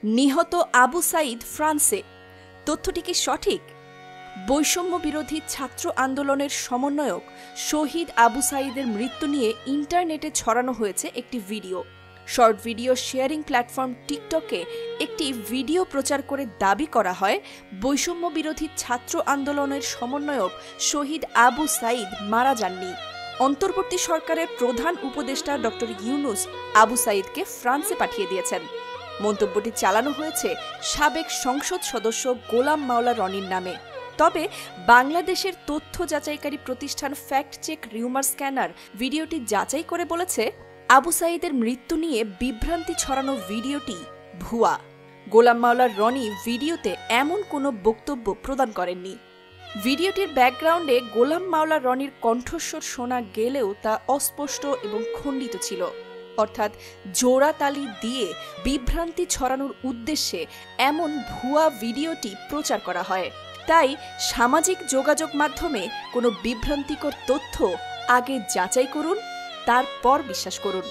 নিহত আবু সাঈদ ফ্রান্সে। তথ্যটি কি সঠিক? বৈষম্য বিরোধী ছাত্র আন্দোলনের সমন্বয়ক শহীদ আবু সাঈদের মৃত্যু নিয়ে ইন্টারনেটে ছড়ানো হয়েছে একটি video. Short video sharing platform টিকটকে একটি ভিডিও প্রচার করে দাবি করা হয় বৈষম্য বিরোধী ছাত্র আন্দোলনের সমন্বয়ক শহীদ আবু সাঈদ মারা যাননি। অন্তর্বর্তী সরকারের প্রধান উপদেষ্টা ড. ইউনূস আবু সাঈদকে ফ্রান্সে পাঠিয়ে দিয়েছেন। মন্তব্যটি চালানো হয়েছে সাবেক সংসদ সদস্য গোলাম মাওলা রনির নামে। তবে বাংলাদেশের তথ্য যাচাইকারী প্রতিষ্ঠান ফ্যাক্ট চেক রিউমার স্ক্যানার ভিডিওটি যাচাই করে বলেছে, আবু সাঈদের মৃত্যু নিয়ে বিভ্রান্তি ছড়ানো ভিডিওটি ভুয়া। গোলাম মাওলা রনি ভিডিওতে এমন কোনো বক্তব্য প্রদান করেননি। ভিডিওটির ব্যাকগ্রাউন্ডে গোলাম মাওলা রনির কণ্ঠস্বর শোনা গেলেও তা অস্পষ্ট এবং খণ্ডিত ছিল, অর্থাৎ জোড়া তালি দিয়ে বিভ্রান্তি ছড়ানোর উদ্দেশ্যে এমন ভুয়া ভিডিওটি প্রচার করা হয়। তাই সামাজিক যোগাযোগ মাধ্যমে কোনো বিভ্রান্তিকর তথ্য আগে যাচাই করুন, তারপর বিশ্বাস করুন।